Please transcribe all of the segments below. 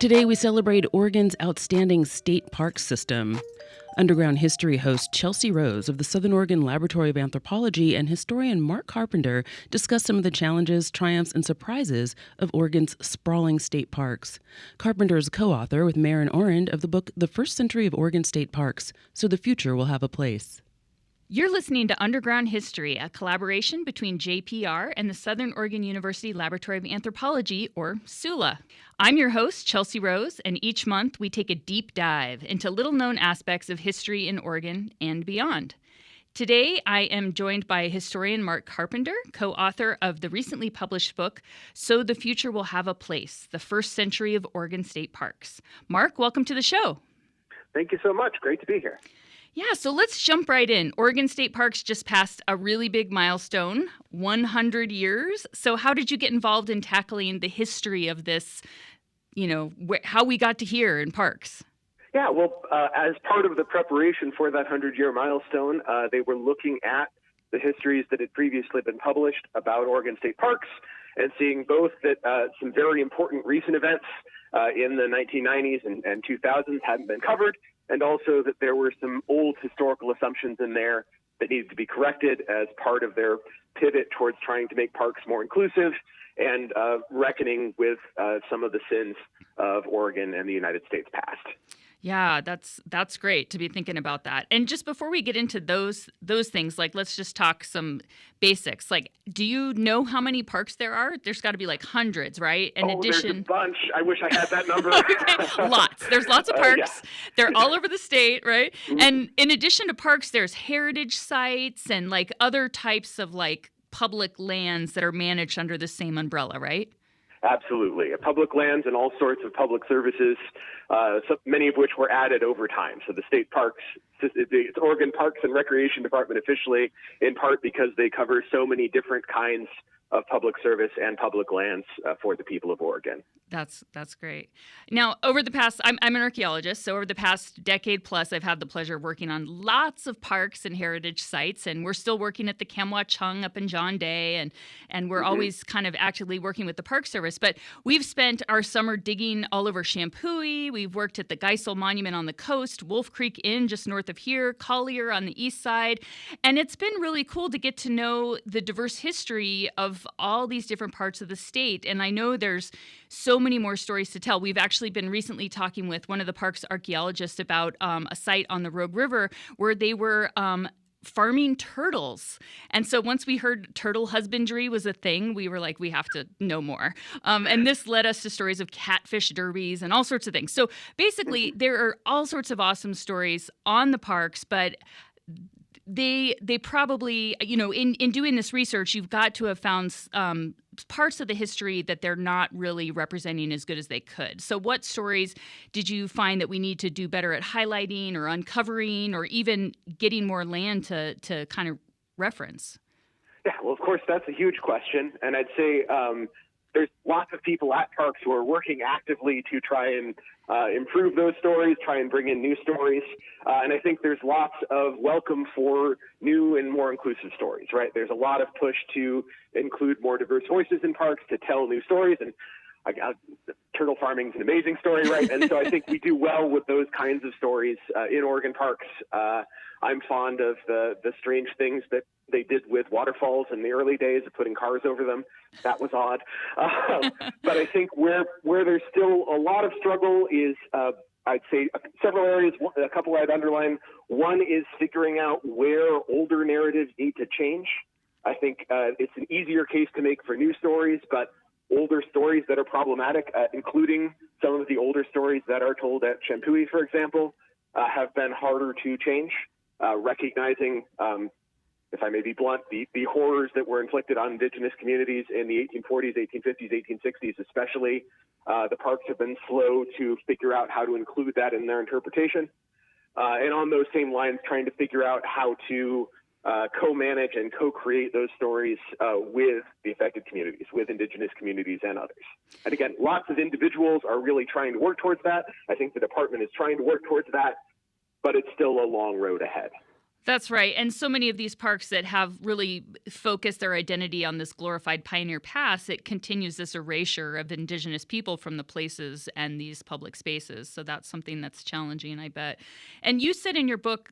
Today we celebrate Oregon's outstanding state park system. Underground History host Chelsea Rose of the Southern Oregon Laboratory of Anthropology and historian Mark Carpenter discuss some of the challenges, triumphs, and surprises of Oregon's sprawling state parks. Carpenter is co-author with Maren Orend of the book The First Century of Oregon State Parks, So the Future Will Have a Place. You're listening to Underground History, a collaboration between JPR and the Southern Oregon University Laboratory of Anthropology, or SULA. I'm your host, Chelsea Rose, and each month we take a deep dive into little-known aspects of history in Oregon and beyond. Today, I am joined by historian Mark Carpenter, co-author of the recently published book, So the Future Will Have a Place, The First Century of Oregon State Parks. Mark, welcome to the show. Thank you so much. Great to be here. Yeah, so let's jump right in. Oregon State Parks just passed a really big milestone, 100 years. So how did you get involved in tackling the history of this, how we got to here in parks? Yeah, well, as part of the preparation for that 100-year milestone, they were looking at the histories that had previously been published about Oregon State Parks and seeing both that some very important recent events in the 1990s and 2000s hadn't been covered, and also that there were some old historical assumptions in there that needed to be corrected as part of their pivot towards trying to make parks more inclusive and reckoning with some of the sins of Oregon and the United States past. Yeah, that's great to be thinking about that. And just before we get into those things, let's just talk some basics. Do you know how many parks there are? There's got to be hundreds, right? In addition, there's a bunch. I wish I had that number. Okay. Lots. There's lots of parks. Yeah. They're all over the state, right? Mm-hmm. And in addition to parks, there's heritage sites and other types of public lands that are managed under the same umbrella, right? Absolutely. Public lands and all sorts of public services, so many of which were added over time. So the state parks, it's Oregon Parks and Recreation Department officially, in part because they cover so many different kinds of public service and public lands for the people of Oregon. That's great. Now, over the past, I'm an archaeologist, so over the past decade plus, I've had the pleasure of working on lots of parks and heritage sites, and we're still working at the Kamwah-Chung up in John Day, and we're always kind of actively working with the Park Service. But we've spent our summer digging all over Champoeg. We've worked at the Geisel Monument on the coast, Wolf Creek Inn just north of here, Collier on the east side, and it's been really cool to get to know the diverse history of all these different parts of the state. And I know there's so many more stories to tell. We've actually been recently talking with one of the park's archaeologists about a site on the Rogue River where they were farming turtles. And so once we heard turtle husbandry was a thing, we were like, we have to know more. And this led us to stories of catfish derbies and all sorts of things. So basically, there are all sorts of awesome stories on the parks, but they probably, in doing this research, you've got to have found parts of the history that they're not really representing as good as they could. So what stories did you find that we need to do better at highlighting or uncovering or even getting more land to kind of reference? Yeah, well, of course, that's a huge question. And I'd say there's lots of people at parks who are working actively to try and improve those stories, try and bring in new stories. And I think there's lots of welcome for new and more inclusive stories, right? There's a lot of push to include more diverse voices in parks, to tell new stories. And turtle farming is an amazing story, right? And so I think we do well with those kinds of stories in Oregon parks. I'm fond of the strange things that they did with waterfalls in the early days of putting cars over them. That was odd. But I think where there's still a lot of struggle is, I'd say several areas, a couple I'd underline. One is figuring out where older narratives need to change. I think it's an easier case to make for new stories, but older stories that are problematic, including some of the older stories that are told at Champoeg, for example, have been harder to change, recognizing, if I may be blunt, the horrors that were inflicted on indigenous communities in the 1840s, 1850s, 1860s, especially. The parks have been slow to figure out how to include that in their interpretation. And on those same lines, trying to figure out how to co-manage and co-create those stories with the affected communities, with indigenous communities and others. And again, lots of individuals are really trying to work towards that. I think the department is trying to work towards that, but it's still a long road ahead. That's right. And so many of these parks that have really focused their identity on this glorified pioneer past, it continues this erasure of Indigenous people from the places and these public spaces. So that's something that's challenging, I bet. And you said in your book,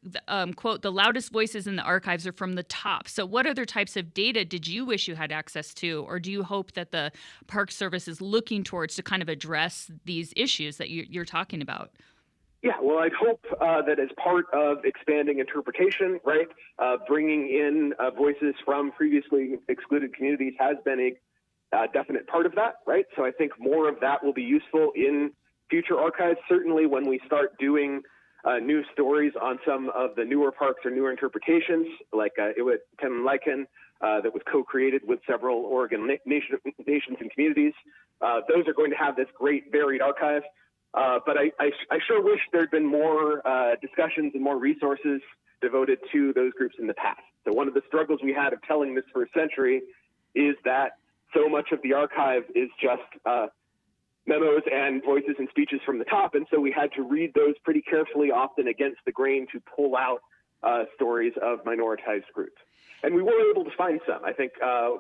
quote, the loudest voices in the archives are from the top. So what other types of data did you wish you had access to? Or do you hope that the Park Service is looking towards to kind of address these issues that you're talking about? Yeah, well, I'd hope that as part of expanding interpretation, right, bringing in voices from previously excluded communities has been a definite part of that, right? So I think more of that will be useful in future archives. Certainly when we start doing new stories on some of the newer parks or newer interpretations, like Iwit Tenenlaiken, that was co-created with several Oregon nations and communities, those are going to have this great varied archive. But I sure wish there'd been more discussions and more resources devoted to those groups in the past. So one of the struggles we had of telling this first century is that so much of the archive is just memos and voices and speeches from the top. And so we had to read those pretty carefully, often against the grain, to pull out stories of minoritized groups. And we were able to find some. I think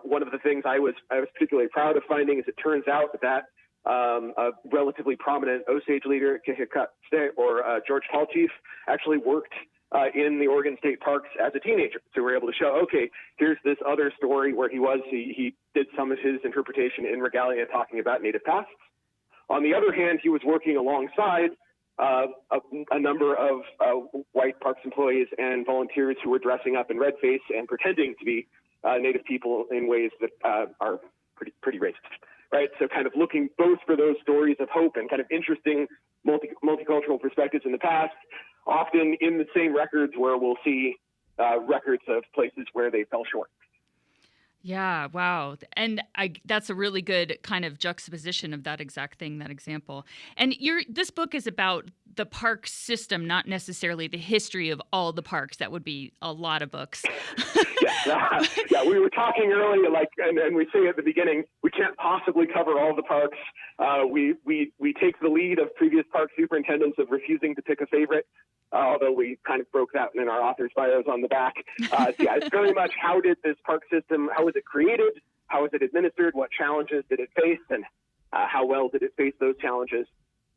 one of the things I was particularly proud of finding is it turns out that a relatively prominent Osage leader, Kehikatse, or George Tallchief, actually worked in the Oregon State Parks as a teenager. So we were able to show, okay, here's this other story where he did some of his interpretation in regalia talking about native pasts. On the other hand, he was working alongside a number of white parks employees and volunteers who were dressing up in red face and pretending to be native people in ways that are pretty racist. Right, so kind of looking both for those stories of hope and kind of interesting multicultural perspectives in the past, often in the same records where we'll see records of places where they fell short. Yeah, wow. And that's a really good kind of juxtaposition of that exact thing, that example. And this book is about the park system, not necessarily the history of all the parks. That would be a lot of books. Yeah, we were talking earlier, and we say at the beginning, we can't possibly cover all the parks. We take the lead of previous park superintendents of refusing to pick a favorite. Although we kind of broke that in our authors' bios on the back. So yeah, it's very much how did this park system, how was it created, how was it administered, what challenges did it face, and how well did it face those challenges,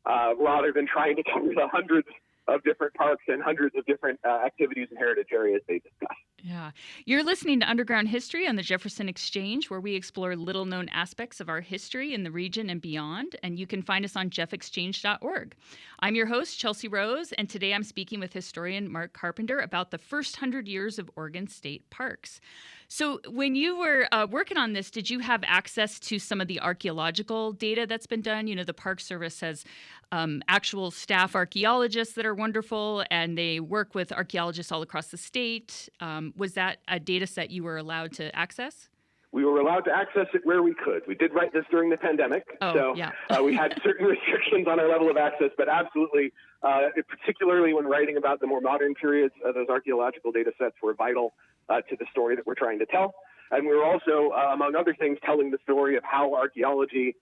rather than trying to cover the hundreds of different parks and hundreds of different activities and heritage areas they discuss. Yeah. You're listening to Underground History on the Jefferson Exchange, where we explore little-known aspects of our history in the region and beyond, and you can find us on jeffexchange.org. I'm your host, Chelsea Rose, and today I'm speaking with historian Mark Carpenter about the first 100 years of Oregon State Parks. So when you were working on this, did you have access to some of the archaeological data that's been done? You know, the Park Service has actual staff archaeologists that are wonderful, and they work with archaeologists all across the state. Was that a data set you were allowed to access? We were allowed to access it where we could. We did write this during the pandemic, we had certain restrictions on our level of access, but absolutely, particularly when writing about the more modern periods, those archaeological data sets were vital to the story that we're trying to tell. And we were also, among other things, telling the story of how archaeology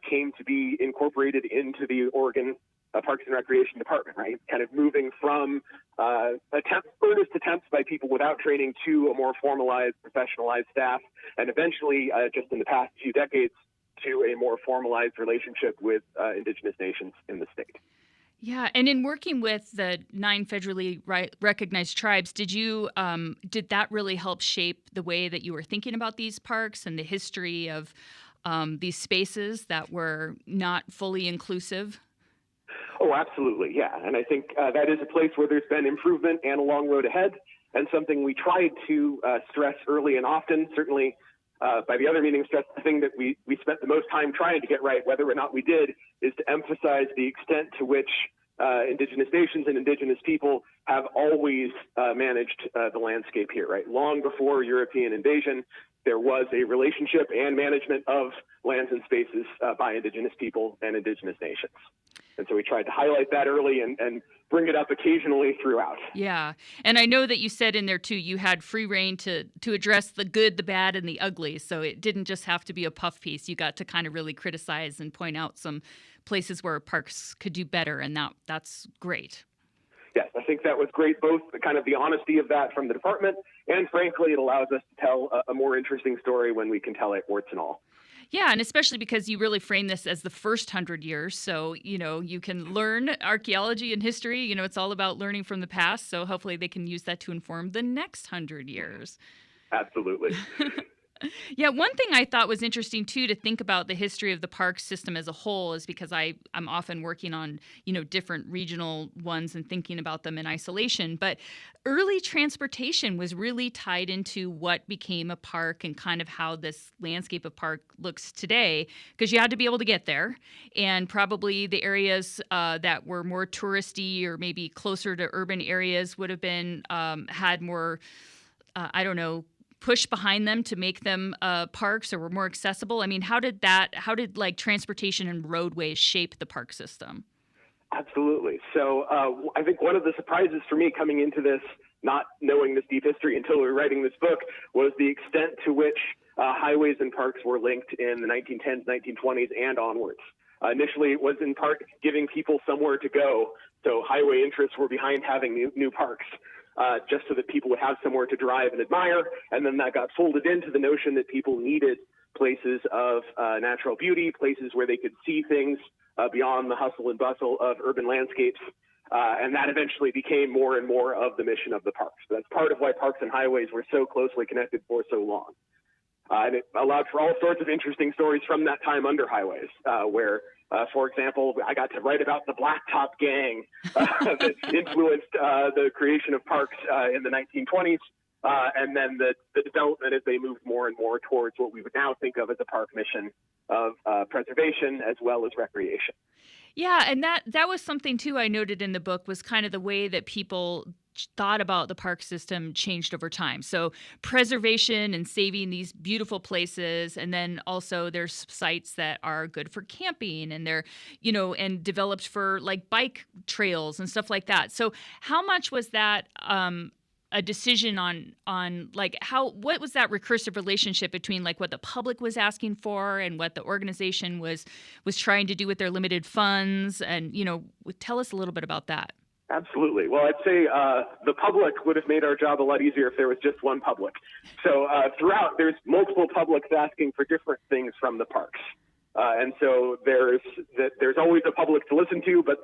came to be incorporated into the Oregon Parks and Recreation Department, right? Kind of moving from earnest attempts by people without training to a more formalized, professionalized staff, and eventually, just in the past few decades, to a more formalized relationship with Indigenous nations in the state. Yeah, and in working with the 9 federally recognized tribes, did that really help shape the way that you were thinking about these parks and the history of these spaces that were not fully inclusive? Oh, absolutely, yeah. And I think that is a place where there's been improvement and a long road ahead, and something we tried to stress early and often. Certainly, by the other meaning, stress the thing that we spent the most time trying to get right, whether or not we did, is to emphasize the extent to which Indigenous nations and Indigenous people have always managed the landscape here, right? Long before European invasion, there was a relationship and management of lands and spaces by Indigenous people and Indigenous nations. And so we tried to highlight that early and bring it up occasionally throughout. Yeah. And I know that you said in there, too, you had free reign to address the good, the bad, and the ugly. So it didn't just have to be a puff piece. You got to kind of really criticize and point out some places where parks could do better, and that's great. Yes, I think that was great, both the kind of the honesty of that from the department, and frankly, it allows us to tell a more interesting story when we can tell it warts and all. Yeah, and especially because you really frame this as the first 100 years. So, you can learn archaeology and history. It's all about learning from the past. So hopefully they can use that to inform the next 100 years. Absolutely. Yeah, one thing I thought was interesting too to think about the history of the park system as a whole is because I'm often working on, different regional ones and thinking about them in isolation. But early transportation was really tied into what became a park and kind of how this landscape of park looks today, because you had to be able to get there. And probably the areas that were more touristy or maybe closer to urban areas would have been had more, push behind them to make them parks or were more accessible? I mean, how did like transportation and roadways shape the park system? Absolutely. So I think one of the surprises for me coming into this, not knowing this deep history until we were writing this book, was the extent to which highways and parks were linked in the 1910s, 1920s, and onwards. Initially, it was in part giving people somewhere to go. So highway interests were behind having new parks. Just so that people would have somewhere to drive and admire. And then that got folded into the notion that people needed places of natural beauty, places where they could see things beyond the hustle and bustle of urban landscapes. And that eventually became more and more of the mission of the parks. That's part of why parks and highways were so closely connected for so long. And it allowed for all sorts of interesting stories from that time under highways, where for example, I got to write about the Blacktop Gang that influenced the creation of parks in the 1920s, and then the development as they moved more and more towards what we would now think of as a park mission of preservation as well as recreation. Yeah, and that was something too I noted in the book was kind of the way that people thought about the park system changed over time. So preservation and saving these beautiful places, and then also there's sites that are good for camping and they're, and developed for like bike trails and stuff like that. So how much was that a decision on like what was that recursive relationship between like what the public was asking for and what the organization was trying to do with their limited funds? And, tell us a little bit about that. Absolutely. Well, I'd say the public would have made our job a lot easier if there was just one public. So throughout, there's multiple publics asking for different things from the parks. And so there's always a public to listen to, but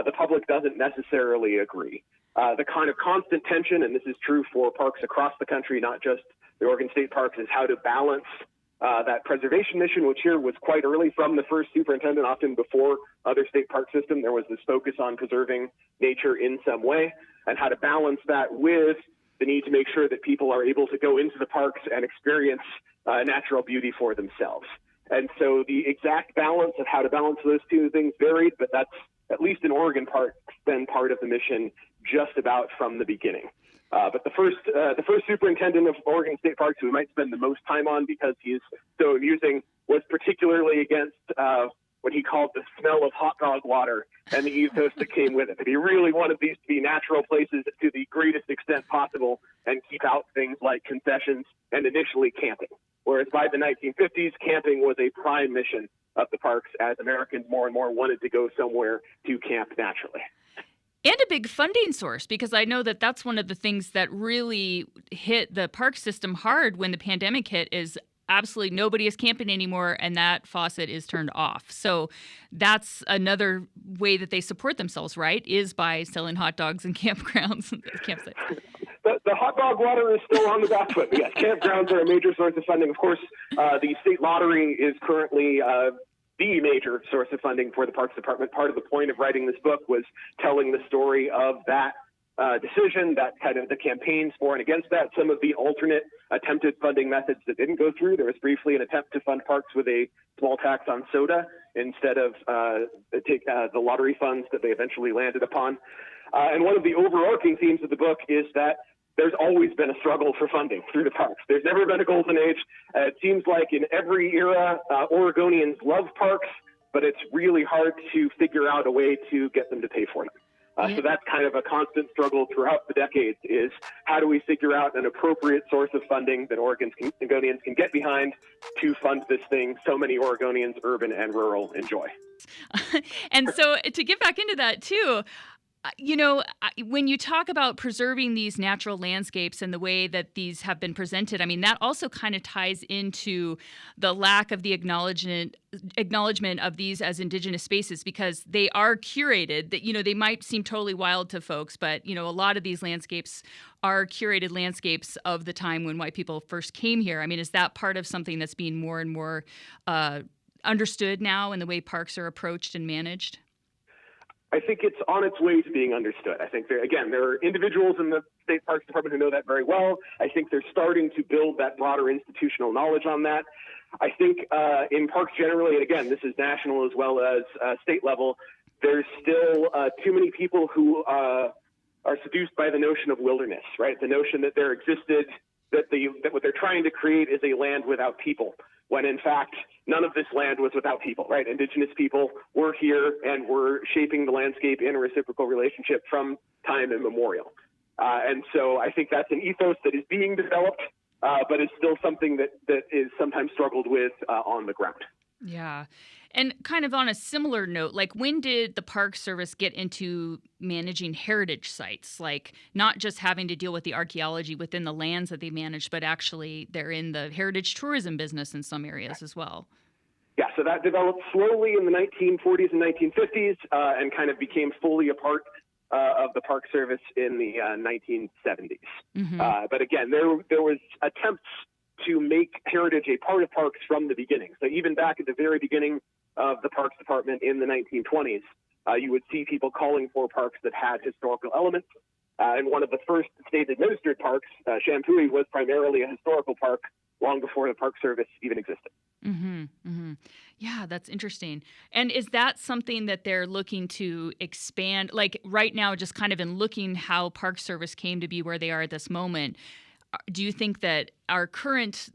the public doesn't necessarily agree. The kind of constant tension, and this is true for parks across the country, not just the Oregon State Parks, is how to balance that preservation mission, which here was quite early from the first superintendent, often before other state park system. There was this focus on preserving nature in some way, and how to balance that with the need to make sure that people are able to go into the parks and experience natural beauty for themselves. And so the exact balance of how to balance those two things varied, but that's, at least in Oregon Parks, been part of the mission just about from the beginning. But the first superintendent of Oregon State Parks, who we might spend the most time on because he's so amusing, was particularly against what he called the smell of hot dog water and the ethos that came with it. That he really wanted these to be natural places to the greatest extent possible and keep out things like concessions and initially camping. Whereas by the 1950s, camping was a prime mission of the parks as Americans more and more wanted to go somewhere to camp naturally. And a big funding source, because I know that that's one of the things that really hit the park system hard when the pandemic hit is absolutely nobody is camping anymore, and that faucet is turned off. So that's another way that they support themselves, right, is by selling hot dogs and campgrounds and campsites. The hot dog water is still on the back foot. Yes, campgrounds are a major source of funding. Of course, the state lottery is currently the major source of funding for the Parks Department. Part of the point of writing this book was telling the story of that decision, that kind of the campaigns for and against that, some of the alternate attempted funding methods that didn't go through. There was briefly an attempt to fund parks with a small tax on soda instead of the lottery funds that they eventually landed upon. And one of the overarching themes of the book is that there's always been a struggle for funding through the parks. There's never been a golden age. It seems like in every era, Oregonians love parks, but it's really hard to figure out a way to get them to pay for them. So that's kind of a constant struggle throughout the decades is how do we figure out an appropriate source of funding that Oregonians can get behind to fund this thing so many Oregonians, urban and rural, enjoy. And so to get back into that too, When you talk about preserving these natural landscapes and the way that these have been presented, I mean, that also kind of ties into the lack of the acknowledgement of these as indigenous spaces, because they are curated. That they might seem totally wild to folks, but a lot of these landscapes are curated landscapes of the time when white people first came here. I mean, is that part of something that's being more and more understood now in the way parks are approached and managed? I think it's on its way to being understood. I think there are individuals in the State Parks Department who know that very well. I think they're starting to build that broader institutional knowledge on that. I think in parks generally, and again, this is national as well as state level, there's still too many people who are seduced by the notion of wilderness, right? The notion that there existed, that what they're trying to create is a land without people, when in fact, none of this land was without people, right? Indigenous people were here and were shaping the landscape in a reciprocal relationship from time immemorial. And so I think that's an ethos that is being developed, but is still something that is sometimes struggled with on the ground. Yeah. And kind of on a similar note, like when did the Park Service get into managing heritage sites? Like not just having to deal with the archaeology within the lands that they manage, but actually they're in the heritage tourism business in some areas as well. Yeah, so that developed slowly in the 1940s and 1950s and kind of became fully a part of the Park Service in the 1970s. Mm-hmm. But again, there was attempts to make heritage a part of parks from the beginning. So even back at the very beginning of the Parks Department in the 1920s, you would see people calling for parks that had historical elements. And one of the first state-administered parks, Champoeg, was primarily a historical park long before the Park Service even existed. Mm-hmm, mm-hmm. Yeah, that's interesting. And is that something that they're looking to expand? Like right now, just kind of in looking how Park Service came to be where they are at this moment, do you think that our current,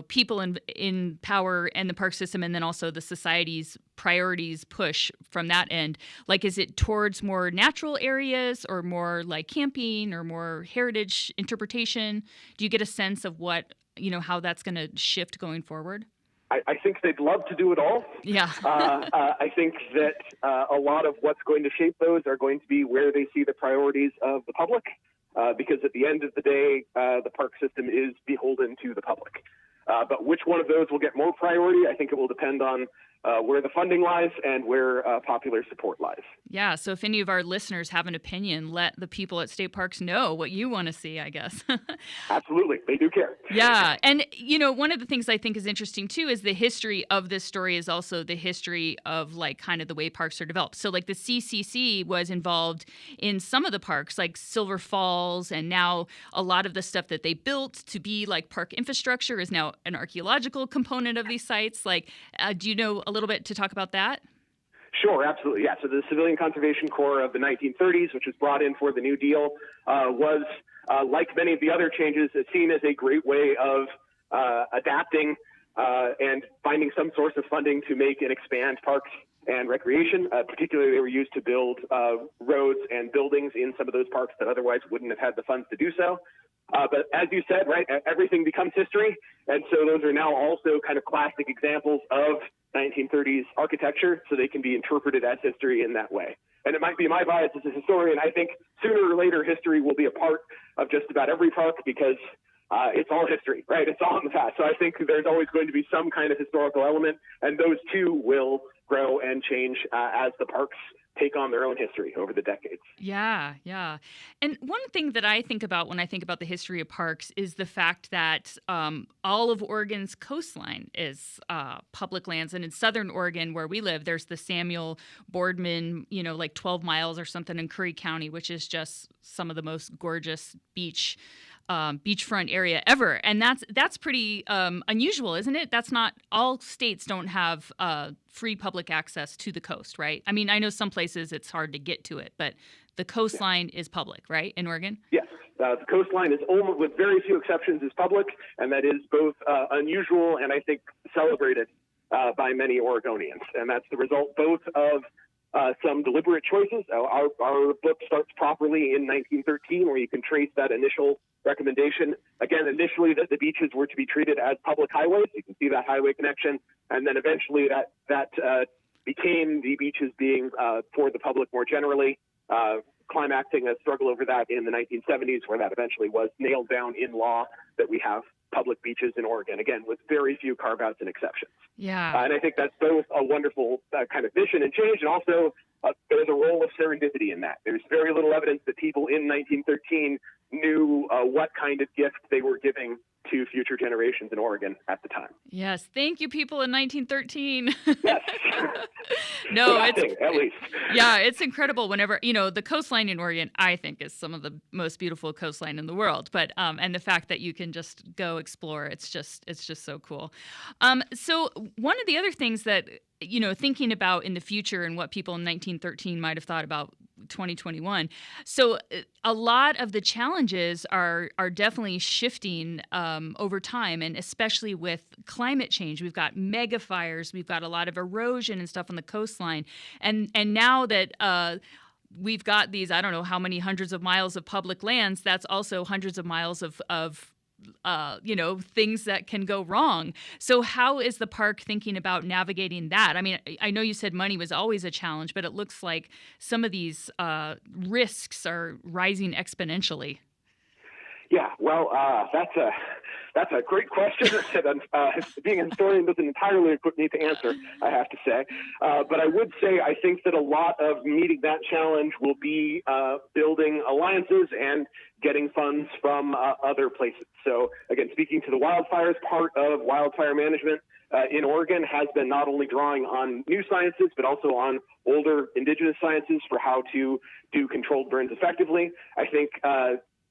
people in power and the park system, and then also the society's priorities push from that end, like is it towards more natural areas or more like camping or more heritage interpretation? Do you get a sense of what, how that's going to shift going forward? I think they'd love to do it all. Yeah. I think that a lot of what's going to shape those are going to be where they see the priorities of the public. Because at the end of the day, the park system is beholden to the public. But which one of those will get more priority, I think it will depend on where the funding lies and where popular support lies. Yeah, so if any of our listeners have an opinion, let the people at state parks know what you want to see, I guess. Absolutely. They do care. Yeah. And, one of the things I think is interesting, too, is the history of this story is also the history of, like, kind of the way parks are developed. So, like, the CCC was involved in some of the parks, like Silver Falls, and now a lot of the stuff that they built to be, like, park infrastructure is now an archaeological component of these sites. Like, do you know a little bit to talk about that? Sure, absolutely. Yeah. So the Civilian Conservation Corps of the 1930s, which was brought in for the New Deal, was, like many of the other changes, seen as a great way of adapting and finding some source of funding to make and expand parks and recreation. Particularly, they were used to build roads and buildings in some of those parks that otherwise wouldn't have had the funds to do so. But as you said, right, everything becomes history. And so those are now also kind of classic examples of 1930s architecture, so they can be interpreted as history in that way. And it might be my bias as a historian. I think sooner or later history will be a part of just about every park because it's all history, right? It's all in the past. So I think there's always going to be some kind of historical element, and those two will grow and change as the parks take on their own history over the decades. Yeah, yeah. And one thing that I think about when I think about the history of parks is the fact that all of Oregon's coastline is public lands. And in southern Oregon, where we live, there's the Samuel Boardman, like 12 miles or something in Curry County, which is just some of the most gorgeous beachfront area ever. And that's pretty unusual, isn't it? That's not, all states don't have free public access to the coast, right? I mean, I know some places it's hard to get to it, but the coastline is public, right, in Oregon? Yes. The coastline is almost, with very few exceptions, is public, and that is both unusual and I think celebrated by many Oregonians. And that's the result both of some deliberate choices. Our book starts properly in 1913, where you can trace that initial recommendation. Again, initially that the beaches were to be treated as public highways. You can see that highway connection. And then eventually that became the beaches being for the public more generally. climaxing a struggle over that in the 1970s, where that eventually was nailed down in law that we have public beaches in Oregon, again, with very few carve-outs and exceptions. Yeah. And I think that's both a wonderful kind of vision and change, and also there's a role of serendipity in that. There's very little evidence that people in 1913 knew what kind of gift they were giving to future generations in Oregon at the time. Yes. Thank you, people in 1913. Yes. No, Nothing, at least. Yeah, it's incredible whenever, the coastline in Oregon, I think, is some of the most beautiful coastline in the world. But, and the fact that you can just go explore, it's just so cool. So one of the other things that, thinking about in the future and what people in 1913 might have thought about 2021. So a lot of the challenges are definitely shifting over time, and especially with climate change. We've got mega fires, we've got a lot of erosion and stuff on the coastline, and now that we've got these, I don't know how many hundreds of miles of public lands, that's also hundreds of miles of things that can go wrong. So how is the park thinking about navigating that? I mean, I know you said money was always a challenge, but it looks like some of these risks are rising exponentially. Yeah, well, that's a great question that being a historian doesn't entirely equip me to answer, I have to say. But I would say I think that a lot of meeting that challenge will be building alliances and getting funds from other places. So, again, speaking to the wildfires, part of wildfire management in Oregon has been not only drawing on new sciences, but also on older indigenous sciences for how to do controlled burns effectively. I think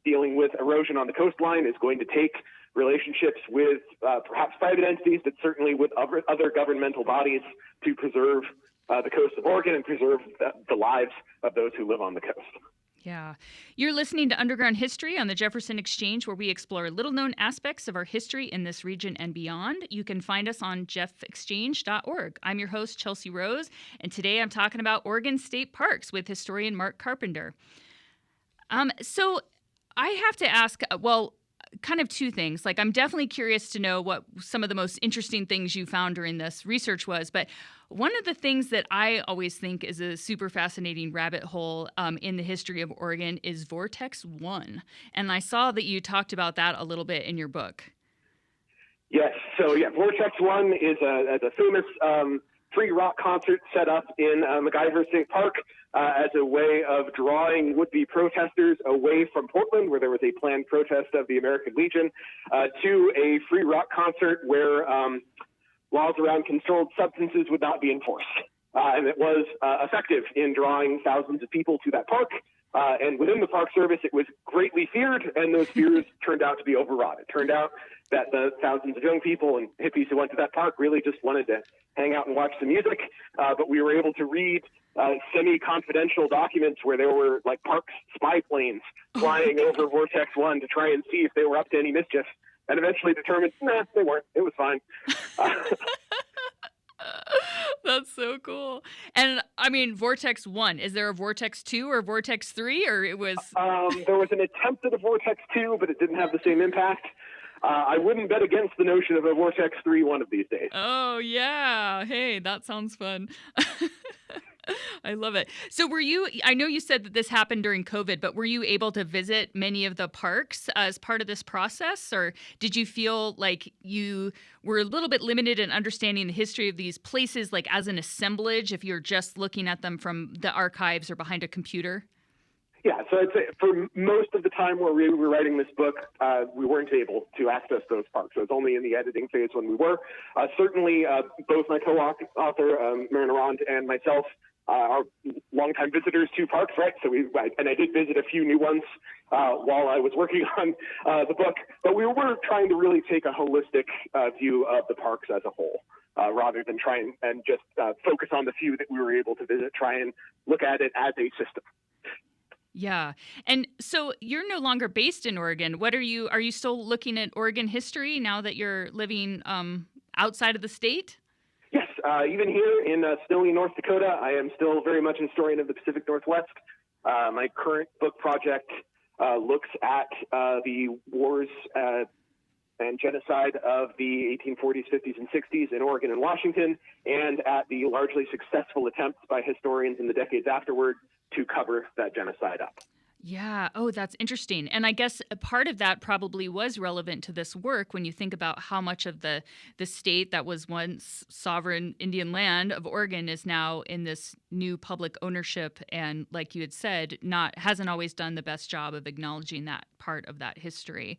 dealing with erosion on the coastline is going to take relationships with perhaps private entities, but certainly with other governmental bodies to preserve the coast of Oregon and preserve the lives of those who live on the coast. Yeah. You're listening to Underground History on the Jefferson Exchange, where we explore little-known aspects of our history in this region and beyond. You can find us on jeffexchange.org. I'm your host, Chelsea Rose, and today I'm talking about Oregon State Parks with historian Mark Carpenter. So I have to ask, kind of two things. Like, I'm definitely curious to know what some of the most interesting things you found during this research was, but one of the things that I always think is a super fascinating rabbit hole in the history of Oregon is Vortex 1. And I saw that you talked about that a little bit in your book. Yes. So, Vortex 1 is a famous free rock concert set up in MacIver State Park as a way of drawing would-be protesters away from Portland, where there was a planned protest of the American Legion, to a free rock concert where laws around controlled substances would not be enforced. And it was effective in drawing thousands of people to that park. And within the Park Service, it was greatly feared, and those fears turned out to be overwrought. It turned out that the thousands of young people and hippies who went to that park really just wanted to hang out and watch the music. But we were able to read semi-confidential documents where there were like park spy planes flying over Vortex 1 to try and see if they were up to any mischief, and eventually determined, they weren't. It was fine. That's so cool. And I mean, Vortex 1, is there a Vortex 2 or Vortex 3, or it was? There was an attempt at a Vortex 2, but it didn't have the same impact. I wouldn't bet against the notion of a Vortex 3 one of these days. Oh, yeah. Hey, that sounds fun. I love it. So I know you said that this happened during COVID, but were you able to visit many of the parks as part of this process? Or did you feel like you were a little bit limited in understanding the history of these places, like as an assemblage, if you're just looking at them from the archives or behind a computer? Yeah, so I'd say for most of the time where we were writing this book, we weren't able to access those parks. So it's only in the editing phase when we were. Certainly, both my co-author, Marin Arand, and myself are longtime visitors to parks, right? So I did visit a few new ones while I was working on the book. But we were trying to really take a holistic view of the parks as a whole. Rather than try and just focus on the few that we were able to visit, try and look at it as a system. Yeah. And so you're no longer based in Oregon. Are you still looking at Oregon history now that you're living outside of the state? Yes. Even here in snowy North Dakota, I am still very much a historian of the Pacific Northwest. My current book project looks at the wars and genocide of the 1840s, 50s, and 60s in Oregon and Washington, and at the largely successful attempts by historians in the decades afterward to cover that genocide up. Yeah. Oh, that's interesting. And I guess a part of that probably was relevant to this work when you think about how much of the state that was once sovereign Indian land of Oregon is now in this new public ownership, and like you had said, hasn't always done the best job of acknowledging that part of that history.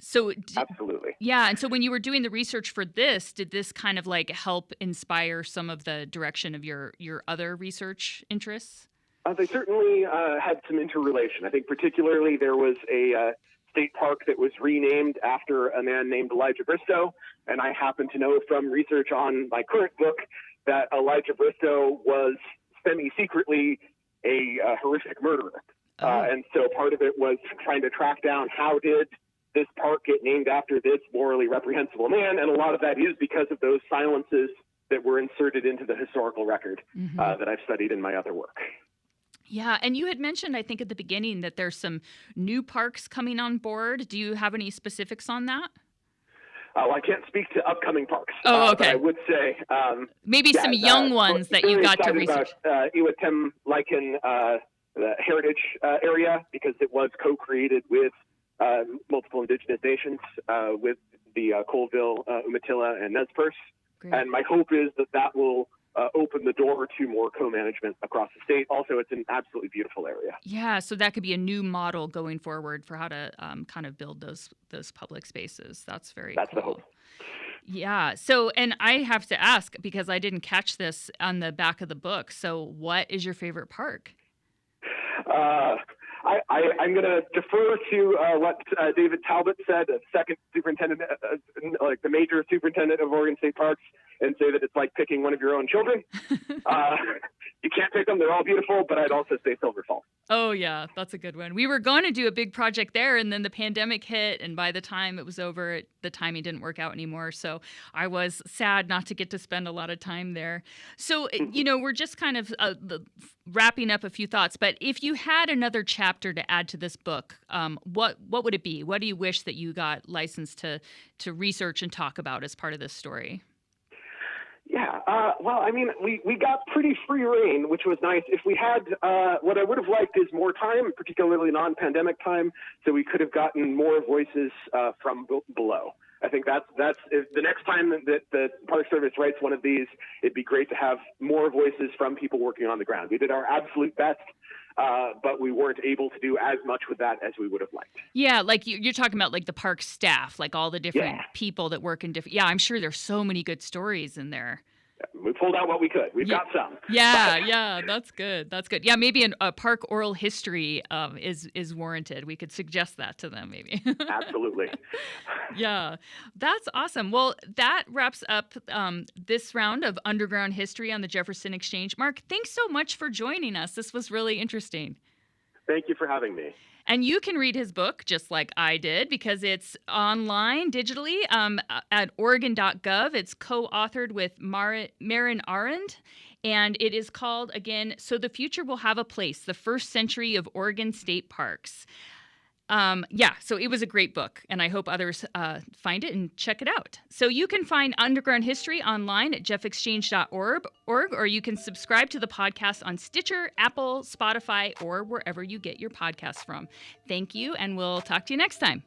So Absolutely. yeah, and so when you were doing the research for this, did this kind of like help inspire some of the direction of your other research interests? They certainly had some interrelation. I think particularly there was a state park that was renamed after a man named Elijah Bristow, and I happen to know from research on my current book that Elijah Bristow was semi-secretly a horrific murderer. And so part of it was trying to track down how did this park get named after this morally reprehensible man, and a lot of that is because of those silences that were inserted into the historical record that I've studied in my other work. Yeah, and you had mentioned, I think, at the beginning that there's some new parks coming on board. Do you have any specifics on that? Well, I can't speak to upcoming parks. Oh, okay. But I would say maybe some young ones that you got to research. About Iwatem Lichen, the heritage area, because it was co-created with multiple indigenous nations, with the Colville, Umatilla, and Nez Perce. Great. And my hope is that will open the door to more co-management across the state. Also, it's an absolutely beautiful area. Yeah, so that could be a new model going forward for how to kind of build those public spaces. That's very cool. That's the hope. Yeah. So, and I have to ask, because I didn't catch this on the back of the book. So what is your favorite park? I'm going to defer to what David Talbot said, the second superintendent, like the major superintendent of Oregon State Parks, and say that it's like picking one of your own children. You can't pick them. They're all beautiful, but I'd also say Silver Falls. Oh, yeah, that's a good one. We were going to do a big project there, and then the pandemic hit, and by the time it was over, the timing didn't work out anymore. So I was sad not to get to spend a lot of time there. So, we're just kind of wrapping up a few thoughts, but if you had another chapter to add to this book, what would it be? What do you wish that you got licensed to research and talk about as part of this story? Yeah, well, I mean, we got pretty free reign, which was nice. If we had, what I would have liked is more time, particularly non-pandemic time, so we could have gotten more voices from below. I think that's if the next time that the Park Service writes one of these, it'd be great to have more voices from people working on the ground. We did our absolute best, but we weren't able to do as much with that as we would have liked. Yeah, like you're talking about like the park staff, like all the different people that work in different. Yeah, I'm sure there's so many good stories in there. We pulled out what we could. We've got some. Yeah, that's good. That's good. Yeah, maybe a park oral history is warranted. We could suggest that to them, maybe. Absolutely. Yeah, that's awesome. Well, that wraps up this round of Underground History on the Jefferson Exchange. Mark, thanks so much for joining us. This was really interesting. Thank you for having me. And you can read his book just like I did because it's online digitally at Oregon.gov. It's co-authored with Maren Arend, and it is called, again, So the Future Will Have a Place, The First Century of Oregon State Parks. So it was a great book, and I hope others find it and check it out. So you can find Underground History online at jeffexchange.org, or you can subscribe to the podcast on Stitcher, Apple, Spotify, or wherever you get your podcasts from. Thank you, and we'll talk to you next time.